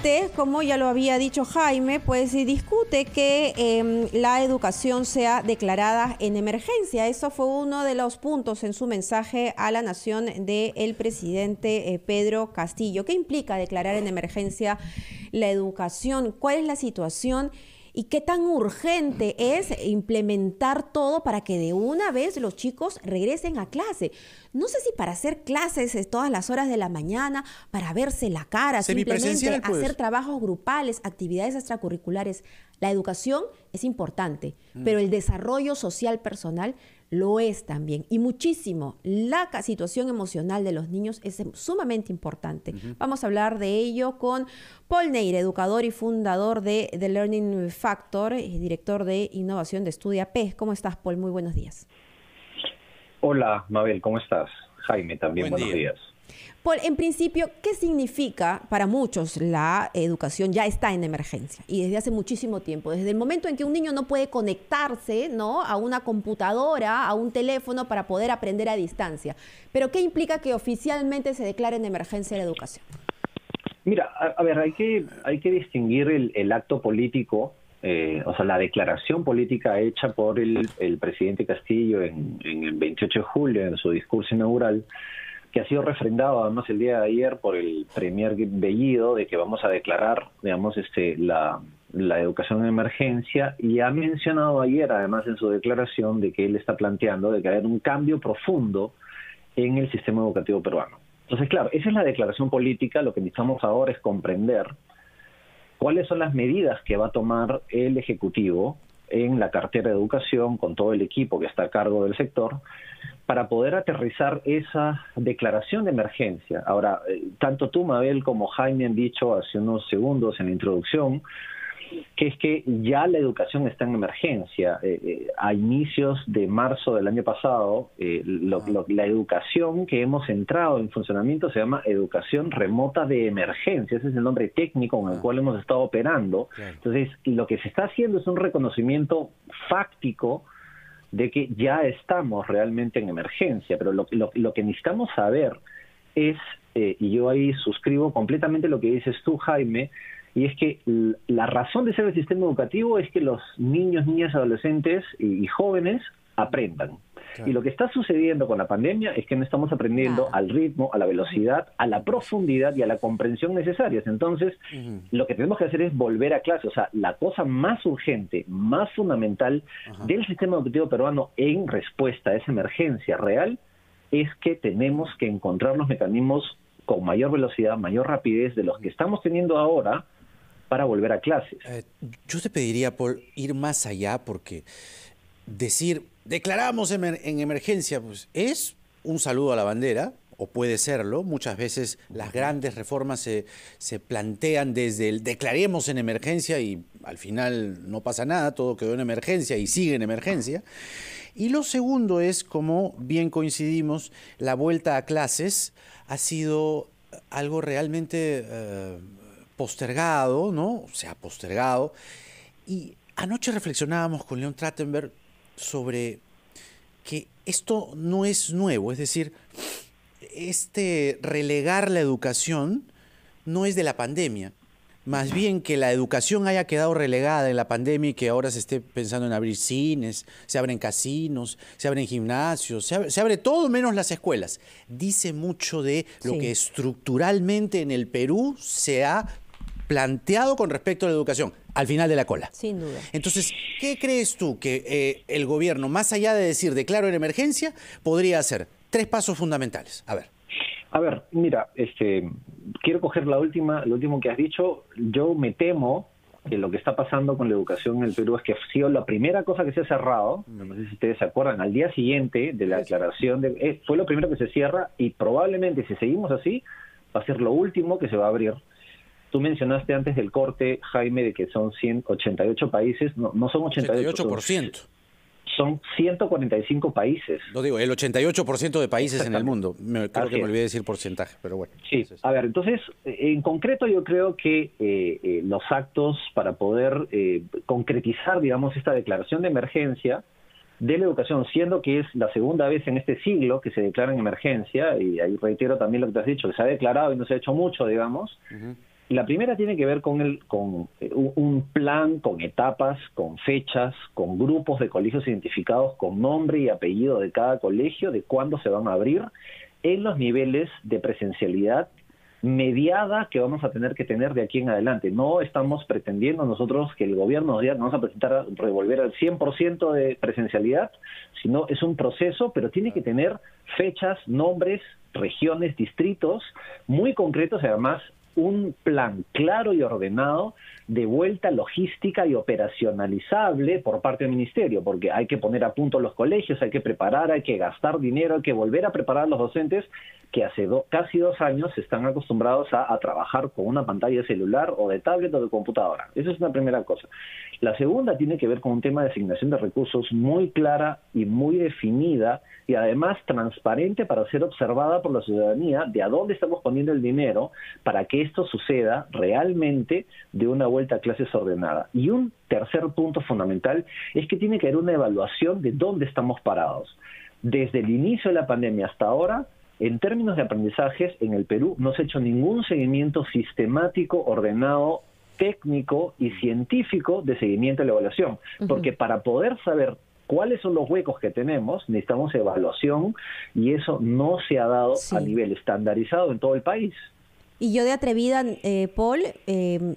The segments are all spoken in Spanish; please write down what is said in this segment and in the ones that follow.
presidente, como ya lo había dicho Jaime, pues discute que la educación sea declarada en emergencia. Eso fue uno de los puntos en su mensaje a la nación del presidente Pedro Castillo. ¿Qué implica declarar en emergencia la educación? ¿Cuál es la situación? ¿Y qué tan urgente es implementar todo para que de una vez los chicos regresen a clase? No sé si para hacer clases todas las horas de la mañana, para verse la cara, simplemente hacer trabajos grupales, actividades extracurriculares. La educación es importante, pero el desarrollo social personal lo es también. Y muchísimo. La situación emocional de los niños es sumamente importante. Vamos a hablar de ello con Paul Neira, educador y fundador de The Learning Factor, director de innovación de Estudiapé. ¿Cómo estás, Paul? Muy buenos días. Hola, Mabel, ¿cómo estás? Jaime, también buenos días. Paul, en principio, ¿qué significa para muchos la educación? Ya está en emergencia y desde hace muchísimo tiempo, desde el momento en que un niño no puede conectarse, ¿no?, a una computadora, a un teléfono para poder aprender a distancia. Pero ¿qué implica que oficialmente se declare en emergencia la educación? Mira, a ver, hay que distinguir el acto político, o sea, la declaración política hecha por el presidente Castillo en el 28 de julio, en su discurso inaugural, que ha sido refrendado además el día de ayer por el premier Bellido, de que vamos a declarar, digamos, la educación en emergencia, y ha mencionado ayer, además, en su declaración, de que él está planteando de que haya un cambio profundo en el sistema educativo peruano. Entonces, claro, esa es la declaración política. Lo que necesitamos ahora es comprender cuáles son las medidas que va a tomar el Ejecutivo en la cartera de educación, con todo el equipo que está a cargo del sector, para poder aterrizar esa declaración de emergencia. Ahora, tanto tú, Mabel, como Jaime han dicho hace unos segundos en la introducción, que es que ya la educación está en emergencia. A inicios de marzo del año pasado, la educación que hemos entrado en funcionamiento se llama educación remota de emergencia. Ese es el nombre técnico con el cual hemos estado operando. Entonces, lo que se está haciendo es un reconocimiento fáctico de que ya estamos realmente en emergencia, pero lo que necesitamos saber es, y yo ahí suscribo completamente lo que dices tú, Jaime, y es que la razón de ser el sistema educativo es que los niños, niñas, adolescentes y jóvenes aprendan. Claro. Y lo que está sucediendo con la pandemia es que no estamos aprendiendo al ritmo, a la velocidad, a la profundidad y a la comprensión necesarias. Entonces, lo que tenemos que hacer es volver a clase. O sea, la cosa más urgente, más fundamental del sistema educativo peruano en respuesta a esa emergencia real es que tenemos que encontrar los mecanismos con mayor velocidad, mayor rapidez de los que estamos teniendo ahora para volver a clases. Yo te pediría por ir más allá, porque decir declaramos en emergencia, pues es un saludo a la bandera, o puede serlo. Muchas veces las grandes reformas se plantean desde el declaremos en emergencia y al final no pasa nada, todo quedó en emergencia y sigue en emergencia. Y lo segundo es, como bien coincidimos, la vuelta a clases ha sido algo realmente postergado, ¿no? Se ha postergado. Y anoche reflexionábamos con León Trachtenberg sobre que esto no es nuevo, es decir, relegar la educación no es de la pandemia. Más bien que la educación haya quedado relegada en la pandemia y que ahora se esté pensando en abrir cines, se abren casinos, se abren gimnasios, se abre todo menos las escuelas. Dice mucho de lo que estructuralmente en el Perú se ha planteado con respecto a la educación, al final de la cola. Sin duda. Entonces, ¿qué crees tú que el gobierno, más allá de decir declaro en emergencia, podría hacer? 3 pasos fundamentales. A ver, mira, quiero coger lo último que has dicho. Yo me temo que lo que está pasando con la educación en el Perú es que ha sido la primera cosa que se ha cerrado. No sé si ustedes se acuerdan, al día siguiente de la declaración, fue lo primero que se cierra, y probablemente, si seguimos así, va a ser lo último que se va a abrir. Tú mencionaste antes del corte, Jaime, de que son 188 países. No son 88. 88%. Son 145 países. Lo digo, el 88% de países en el mundo. Creo que me olvidé decir porcentaje, pero bueno. Sí, a ver, entonces, en concreto yo creo que los actos para poder concretizar, digamos, esta declaración de emergencia de la educación, siendo que es la segunda vez en este siglo que se declara en emergencia, y ahí reitero también lo que te has dicho, que se ha declarado y no se ha hecho mucho, digamos, La primera tiene que ver con un plan, con etapas, con fechas, con grupos de colegios identificados con nombre y apellido de cada colegio, de cuándo se van a abrir, en los niveles de presencialidad mediada que vamos a tener que tener de aquí en adelante. No estamos pretendiendo nosotros que el gobierno nos diga que vamos a presentar, revolver al 100% de presencialidad, sino es un proceso, pero tiene que tener fechas, nombres, regiones, distritos muy concretos y además un plan claro y ordenado de vuelta logística y operacionalizable por parte del ministerio, porque hay que poner a punto los colegios, hay que preparar, hay que gastar dinero, hay que volver a preparar a los docentes que hace casi 2 años están acostumbrados a trabajar con una pantalla de celular o de tablet o de computadora. Esa es una primera cosa. La segunda tiene que ver con un tema de asignación de recursos muy clara y muy definida y además transparente para ser observada por la ciudadanía de a dónde estamos poniendo el dinero para que esto suceda realmente de una vuelta a clases ordenada. Y un tercer punto fundamental es que tiene que haber una evaluación de dónde estamos parados. Desde el inicio de la pandemia hasta ahora, en términos de aprendizajes, en el Perú no se ha hecho ningún seguimiento sistemático, ordenado, técnico y científico de seguimiento de la evaluación. Porque para poder saber cuáles son los huecos que tenemos, necesitamos evaluación y eso no se ha dado a nivel estandarizado en todo el país. Y yo de atrevida, Paul,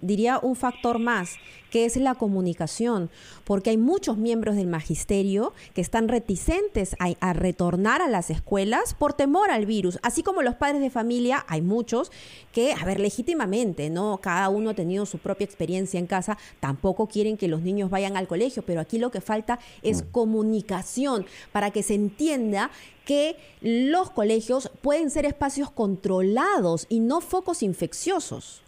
diría un factor más, que es la comunicación, porque hay muchos miembros del magisterio que están reticentes a retornar a las escuelas por temor al virus, así como los padres de familia, hay muchos que, a ver, legítimamente, ¿no? Cada uno ha tenido su propia experiencia en casa, tampoco quieren que los niños vayan al colegio, pero aquí lo que falta es comunicación para que se entienda que los colegios pueden ser espacios controlados y no focos infecciosos.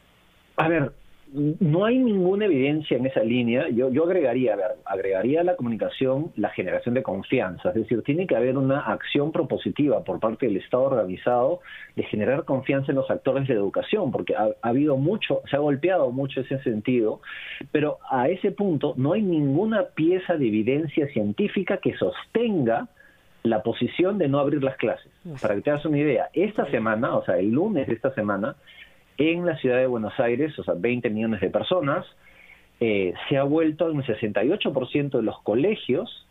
A ver, no hay ninguna evidencia en esa línea. Yo agregaría a la comunicación la generación de confianza. Es decir, tiene que haber una acción propositiva por parte del Estado organizado de generar confianza en los actores de educación, porque ha habido mucho, se ha golpeado mucho ese sentido, pero a ese punto no hay ninguna pieza de evidencia científica que sostenga la posición de no abrir las clases. Para que te hagas una idea, esta semana, o sea, el lunes de esta semana, en la ciudad de Buenos Aires, o sea, 20 millones de personas, se ha vuelto en el 68% de los colegios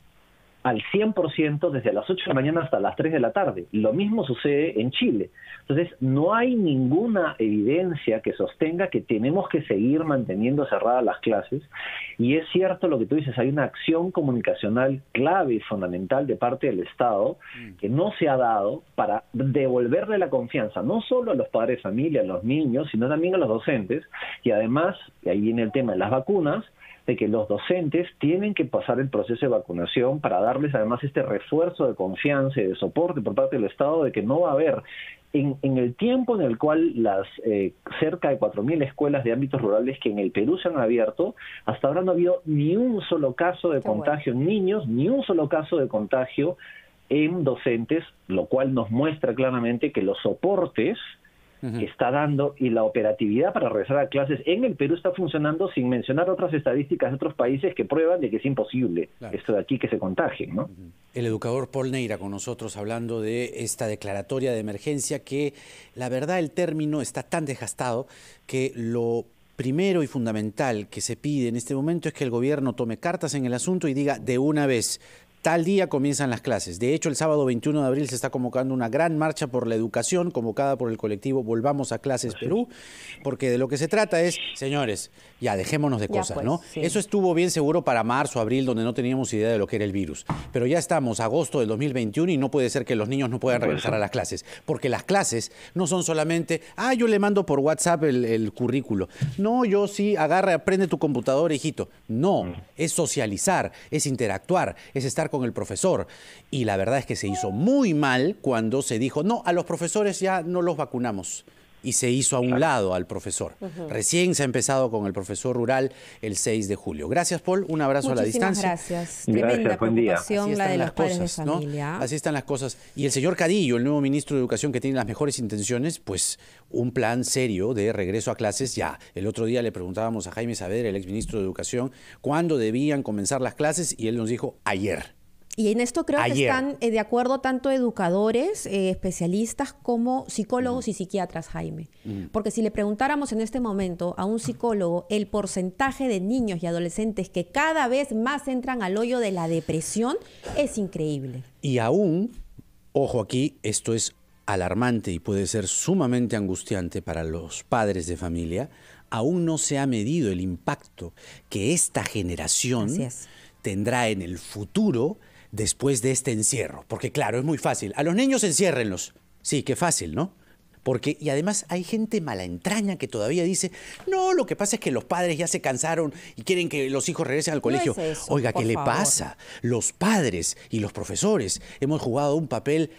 al 100% desde las 8 de la mañana hasta las 3 de la tarde. Lo mismo sucede en Chile. Entonces, no hay ninguna evidencia que sostenga que tenemos que seguir manteniendo cerradas las clases. Y es cierto lo que tú dices, hay una acción comunicacional clave y fundamental de parte del Estado que no se ha dado para devolverle la confianza, no solo a los padres de familia, a los niños, sino también a los docentes. Y además, y ahí viene el tema de las vacunas, de que los docentes tienen que pasar el proceso de vacunación para darles además este refuerzo de confianza y de soporte por parte del Estado de que no va a haber, en el tiempo en el cual las cerca de 4.000 escuelas de ámbitos rurales que en el Perú se han abierto, hasta ahora no ha habido ni un solo caso de contagio en niños, ni un solo caso de contagio en docentes, lo cual nos muestra claramente que los soportes que está dando y la operatividad para regresar a clases en el Perú está funcionando, sin mencionar otras estadísticas de otros países que prueban de que es imposible esto de aquí que se contagien, ¿no? El educador Paul Neira con nosotros hablando de esta declaratoria de emergencia que la verdad el término está tan desgastado que lo primero y fundamental que se pide en este momento es que el gobierno tome cartas en el asunto y diga de una vez: tal día comienzan las clases. De hecho, el sábado 21 de abril se está convocando una gran marcha por la educación, convocada por el colectivo Volvamos a Clases Perú, porque de lo que se trata es, señores, ya dejémonos de cosas, ¿no? Sí. Eso estuvo bien seguro para marzo, abril, donde no teníamos idea de lo que era el virus. Pero ya estamos agosto del 2021 y no puede ser que los niños no puedan regresar a las clases, porque las clases no son solamente, yo le mando por WhatsApp el currículo. No, yo sí, prende tu computadora, hijito. No, es socializar, es interactuar, es estar con el profesor. Y la verdad es que se hizo muy mal cuando se dijo, no, a los profesores ya no los vacunamos. Y se hizo a un lado al profesor. Recién se ha empezado con el profesor rural el 6 de julio. Gracias, Paul. Un abrazo a la distancia. Gracias. Tremenda preocupación la de los padres de familia. ¿No? Así están las cosas. Y el señor Cadillo, el nuevo ministro de Educación, que tiene las mejores intenciones, pues un plan serio de regreso a clases ya. El otro día le preguntábamos a Jaime Saavedra, el exministro de Educación, cuándo debían comenzar las clases y él nos dijo ayer. Y en esto creo que están de acuerdo tanto educadores, especialistas, como psicólogos y psiquiatras, Jaime. Porque si le preguntáramos en este momento a un psicólogo el porcentaje de niños y adolescentes que cada vez más entran al hoyo de la depresión, es increíble. Y aún, ojo aquí, esto es alarmante y puede ser sumamente angustiante para los padres de familia, aún no se ha medido el impacto que esta generación tendrá en el futuro después de este encierro. Porque claro, es muy fácil. A los niños enciérrenlos. Sí, qué fácil, ¿no? Porque, y además hay gente mala entraña que todavía dice, no, lo que pasa es que los padres ya se cansaron y quieren que los hijos regresen al colegio. No es eso, oiga, ¿qué por le favor. pasa? Los padres y los profesores hemos jugado un papel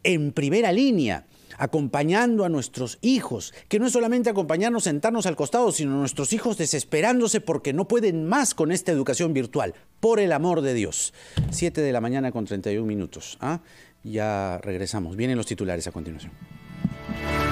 en primera línea, acompañando a nuestros hijos, que no es solamente acompañarnos, sentarnos al costado, sino nuestros hijos desesperándose porque no pueden más con esta educación virtual. Por el amor de Dios. 7 de la mañana con 31 minutos. ¿Ah? Ya regresamos. Vienen los titulares a continuación.